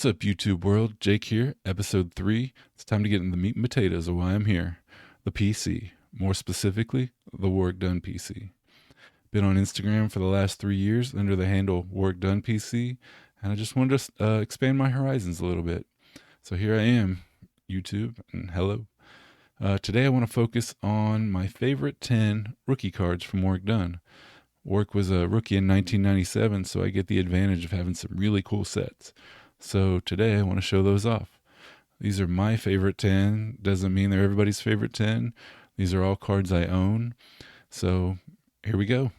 What's up, YouTube world? Jake here, episode 3. It's time to get into the meat and potatoes of why I'm here. The PC. More specifically, the Warrick Dunn PC. Been on Instagram for the last 3 years under the handle Warrick Dunn PC, and I just wanted to expand my horizons a little bit. So here I am, YouTube, and hello. Today I want to focus on my favorite 10 rookie cards from Warrick Dunn. Warrick was a rookie in 1997, so I get the advantage of having some really cool sets. So today I want to show those off. These are my favorite 10. Doesn't mean they're everybody's favorite 10. These are all cards I own. So here we go.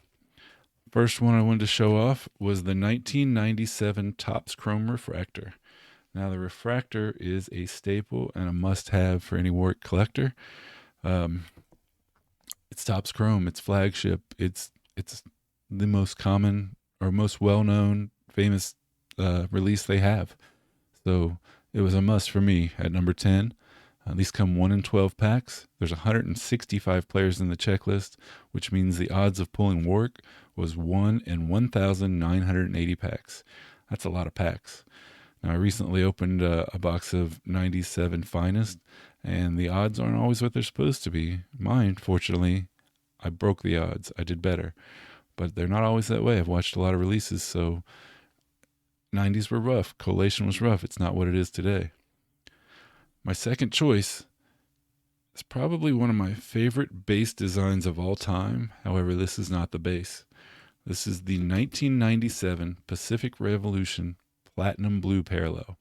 First one I wanted to show off was the 1997 Topps Chrome Refractor. Now the refractor is a staple and a must-have for any Warrick collector. It's Topps Chrome. It's flagship. It's the most common or most well-known, famous release they have. So it was a must for me at number 10. These come 1 in 12 packs. There's 165 players in the checklist, which means the odds of pulling Warrick was 1 in 1,980 packs. That's a lot of packs. Now, I recently opened a box of 97 Finest, and the odds aren't always what they're supposed to be. Mine, fortunately, I broke the odds. I did better. But they're not always that way. I've watched a lot of releases, so 90s were rough. Collation was rough. It's not what it is today. My second choice is probably one of my favorite base designs of all time. However, this is not the base. This is the 1997 Pacific Revolution Platinum Blue Parallel.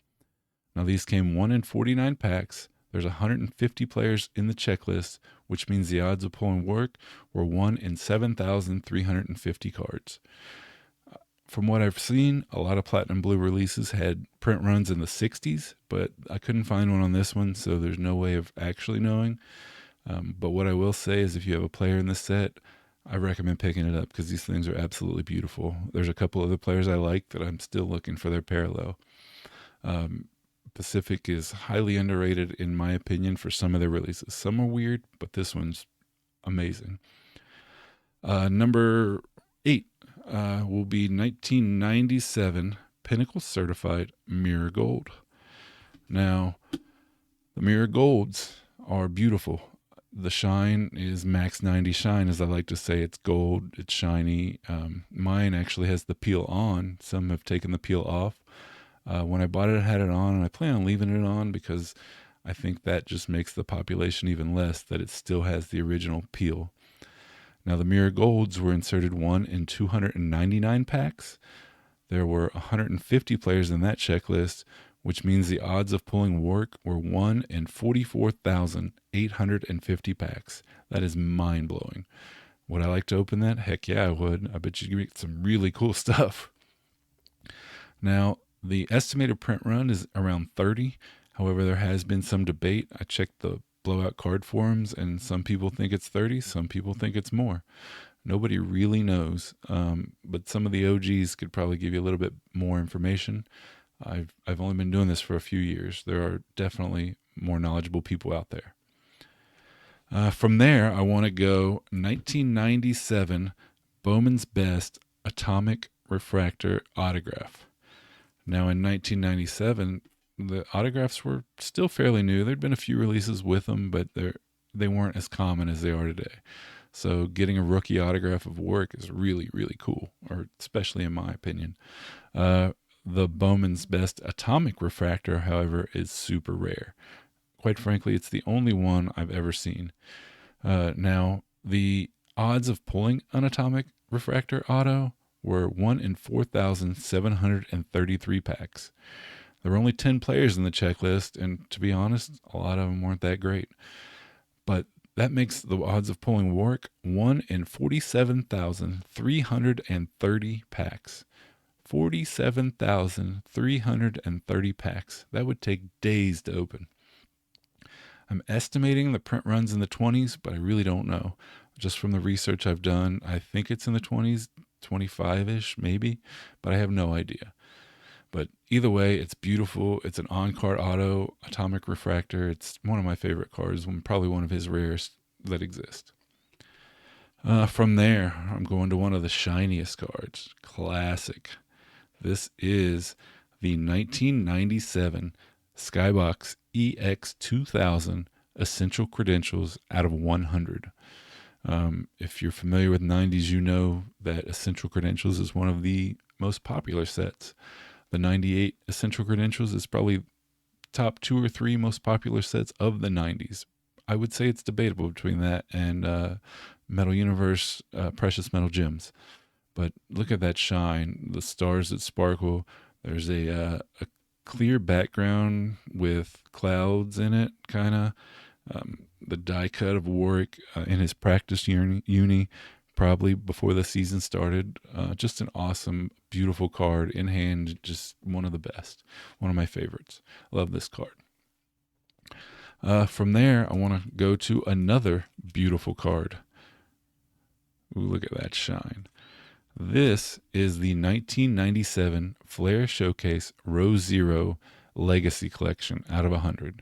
Now, these came 1 in 49 packs. There's 150 players in the checklist, which means the odds of pulling Warrick were 1 in 7,350 cards. From what I've seen, a lot of Platinum Blue releases had print runs in the 60s, but I couldn't find one on this one, so there's no way of actually knowing. But what I will say is if you have a player in this set, I recommend picking it up because these things are absolutely beautiful. There's a couple other players I like that I'm still looking for their parallel. Pacific is highly underrated in my opinion for some of their releases. Some are weird, but this one's amazing. Number 8 will be 1997 Pinnacle Certified Mirror Gold. Now, the Mirror Golds are beautiful. The shine is max 90 shine, as I like to say. It's gold, it's shiny. Mine actually has the peel on. Some have taken the peel off. When I bought it, I had it on, and I plan on leaving it on because I think that just makes the population even less, that it still has the original peel. Now, the Mirror Golds were inserted 1 in 299 packs. There were 150 players in that checklist, which means the odds of pulling Warrick were 1 in 44,850 packs. That is mind-blowing. Would I like to open that? Heck yeah, I would. I bet you could get some really cool stuff. Now, the estimated print run is around 30. However, there has been some debate. I checked the blowout card forums, and some people think it's 30, some people think it's more. Nobody really knows, but some of the OGs could probably give you a little bit more information. I've only been doing this for a few years. There are definitely more knowledgeable people out there. From there, I want to go 1997 Bowman's Best Atomic Refractor Autograph. Now, in 1997, the autographs were still fairly new. There'd been a few releases with them, but they weren't as common as they are today. So getting a rookie autograph of Warrick is really, really cool, or especially in my opinion. The Bowman's Best Atomic Refractor, however, is super rare. Quite frankly, it's the only one I've ever seen. Now, the odds of pulling an Atomic Refractor auto were 1 in 4,733 packs. There were only 10 players in the checklist, and to be honest, a lot of them weren't that great. But that makes the odds of pulling Warrick 1 in 47,330 packs. 47,330 packs. That would take days to open. I'm estimating the print runs in the 20s, but I really don't know. Just from the research I've done, I think it's in the 20s, 25-ish maybe, but I have no idea. But either way, it's beautiful. It's an on-card auto Atomic Refractor. It's one of my favorite cards, probably one of his rarest that exist. From there, I'm going to one of the shiniest cards. Classic. This is the 1997 Skybox EX2000 Essential Credentials out of 100. If you're familiar with 90s, you know that Essential Credentials is one of the most popular sets. The 98 Essential Credentials is probably top 2 or 3 most popular sets of the 90s. I would say it's debatable between that and Metal Universe Precious Metal Gems. But look at that shine, the stars that sparkle. There's a clear background with clouds in it, kind of. The die cut of Warrick in his practice uni, probably before the season started. Just an awesome, beautiful card in hand. Just one of the best. One of my favorites. Love this card. From there, I want to go to another beautiful card. Ooh, look at that shine. This is the 1997 Flair Showcase Row Zero Legacy Collection out of 100.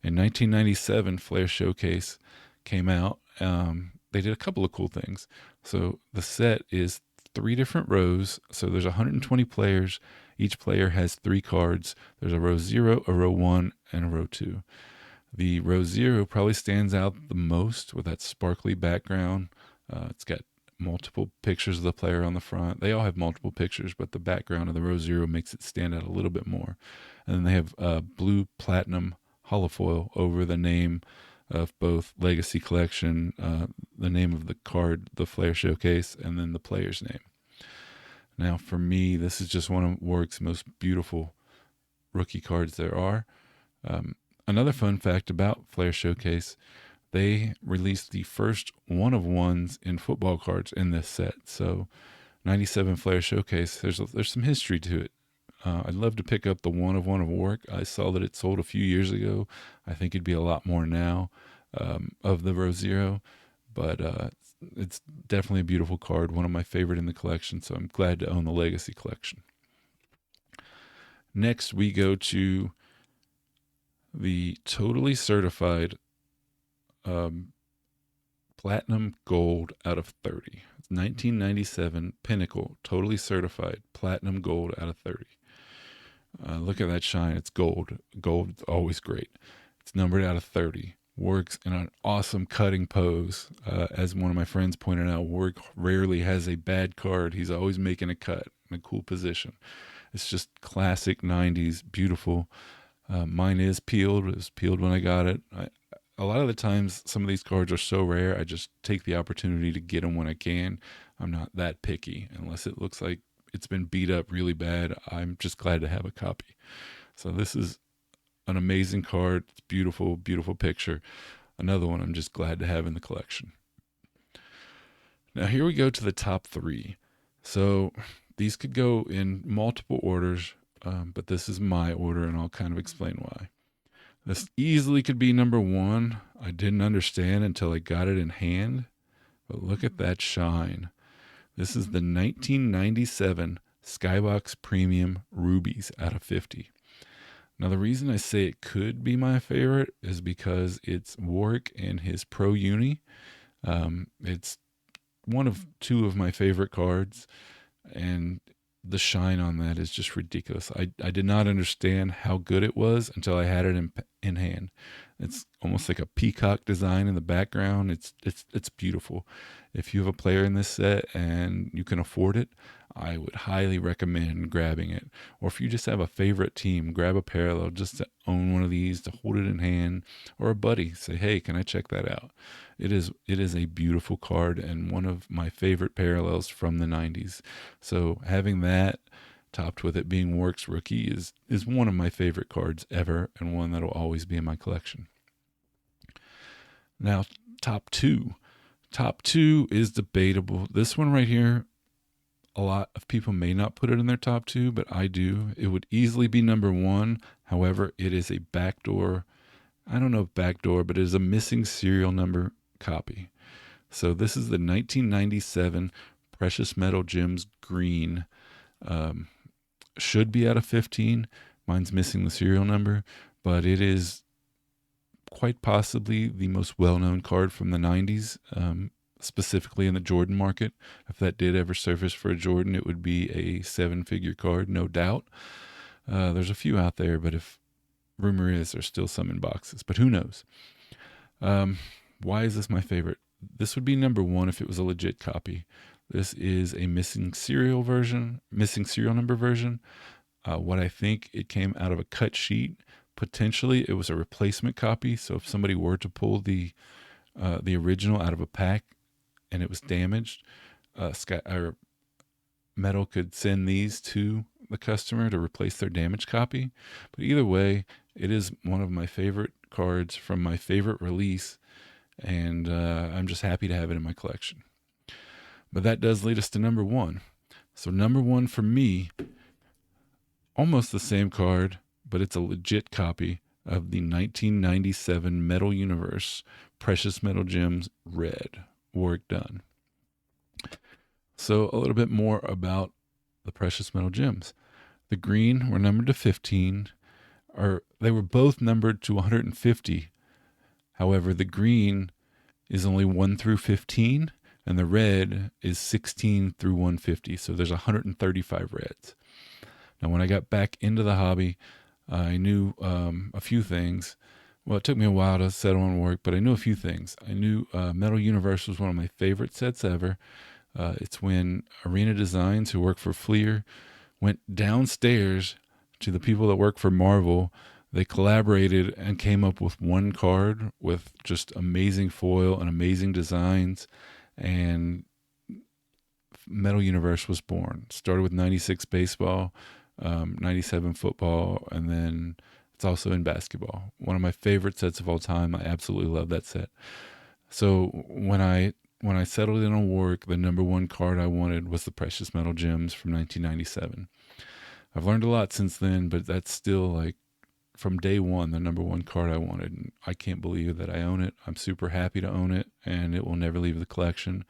In 1997, Flair Showcase came out. They did a couple of cool things. So the set is 3 different rows. So there's 120 players. Each player has 3 cards. There's a row 0, a row 1, and a row 2. The row 0 probably stands out the most with that sparkly background. It's got multiple pictures of the player on the front. They all have multiple pictures, but the background of the row 0 makes it stand out a little bit more. And then they have blue platinum holofoil over the name of both Legacy Collection, the name of the card, the Flair Showcase, and then the player's name. Now, for me, this is just one of Warrick's most beautiful rookie cards there are. Another fun fact about Flair Showcase, they released the first one-of-ones in football cards in this set. So 97 Flair Showcase, there's some history to it. I'd love to pick up the one-of-one of Warrick. I saw that it sold a few years ago. I think it'd be a lot more now of the row 0. But it's definitely a beautiful card, one of my favorite in the collection, so I'm glad to own the Legacy Collection. Next, we go to the totally certified Platinum Gold out of 30. It's 1997 Pinnacle, totally certified Platinum Gold out of 30. Look at that shine. It's gold. Gold is always great. It's numbered out of 30. Warrick's in an awesome cutting pose. As one of my friends pointed out, Warrick rarely has a bad card. He's always making a cut in a cool position. It's just classic 90s, beautiful. Mine is peeled. It was peeled when I got it. A lot of the times, some of these cards are so rare, I just take the opportunity to get them when I can. I'm not that picky. Unless it looks like it's been beat up really bad, I'm just glad to have a copy. So this is an amazing card. It's beautiful, beautiful picture. Another one I'm just glad to have in the collection. Now here we go to the top 3. So these could go in multiple orders, but this is my order, and I'll kind of explain why. This easily could be number 1. I didn't understand until I got it in hand, but look at that shine. This is the 1997 Skybox Premium Rubies out of 50. Now, the reason I say it could be my favorite is because it's Warrick and his Pro Uni. It's one of 2 of my favorite cards, and the shine on that is just ridiculous. I did not understand how good it was until I had it in hand. It's almost like a peacock design in the background. It's beautiful. If you have a player in this set and you can afford it, I would highly recommend grabbing it. Or if you just have a favorite team, grab a parallel just to own one of these, to hold it in hand, or a buddy. Say, hey, can I check that out? It is a beautiful card and one of my favorite parallels from the 90s. So having that topped with it being Warrick's rookie is one of my favorite cards ever, and one that will always be in my collection. Now, top 2. Top 2 is debatable. This one right here, a lot of people may not put it in their top 2, but I do. It would easily be number 1. However, it is a backdoor. I don't know if backdoor, but it is a missing serial number copy. So this is the 1997 Precious Metal Gems Green. Should be out of 15. Mine's missing the serial number, but it is quite possibly the most well-known card from the 90s, specifically in the Jordan market. If that did ever surface for a Jordan, it would be a 7-figure card, no doubt. There's a few out there, but if rumor is there's still some in boxes, but who knows? Um, why is this my favorite? This would be number one if it was a legit copy. This is a missing serial number version. What I think, it came out of a cut sheet. Potentially, it was a replacement copy. So if somebody were to pull the original out of a pack and it was damaged, or Metal could send these to the customer to replace their damaged copy. But either way, it is one of my favorite cards from my favorite release, and I'm just happy to have it in my collection. But that does lead us to number one. So, number one for me, almost the same card, but it's a legit copy of the 1997 Metal Universe Precious Metal Gems Red, Warrick Dunn. So, a little bit more about the Precious Metal Gems. The green were numbered to 15, or they were both numbered to 150. However, the green is only 1 through 15, and the red is 16 through 150. So there's 135 reds. Now, when I got back into the hobby, I knew a few things. Well, it took me a while to settle on work, but I knew a few things. I knew Metal Universe was one of my favorite sets ever. It's when Arena Designs, who work for Fleer, went downstairs to the people that work for Marvel. They collaborated and came up with one card with just amazing foil and amazing designs. And Metal Universe was born. Started with 96 baseball, 97 football, and then it's also in basketball. One of my favorite sets of all time. I absolutely love that set. So when I settled in on Warrick, the number one card I wanted was the Precious Metal Gems from 1997. I've learned a lot since then, but that's still, like, from day one, the number one card I wanted. And I can't believe that I own it. I'm super happy to own it, and it will never leave the collection.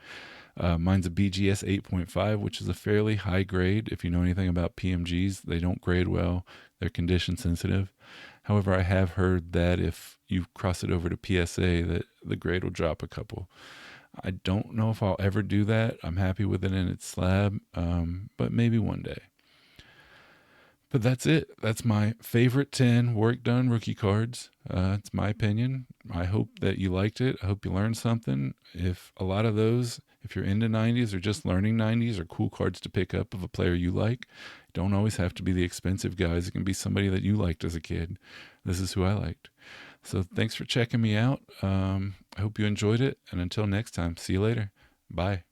Mine's a BGS 8.5, which is a fairly high grade. If you know anything about PMGs, they don't grade well. They're condition sensitive. However, I have heard that if you cross it over to PSA, that the grade will drop a couple. I don't know if I'll ever do that. I'm happy with it in its slab, but maybe one day. But that's it. That's my favorite 10 Warrick Dunn rookie cards. It's my opinion. I hope that you liked it. I hope you learned something. If a lot of those, if you're into 90s or just learning 90s, are cool cards to pick up of a player you like, don't always have to be the expensive guys. It can be somebody that you liked as a kid. This is who I liked. So thanks for checking me out. I hope you enjoyed it. And until next time, see you later. Bye.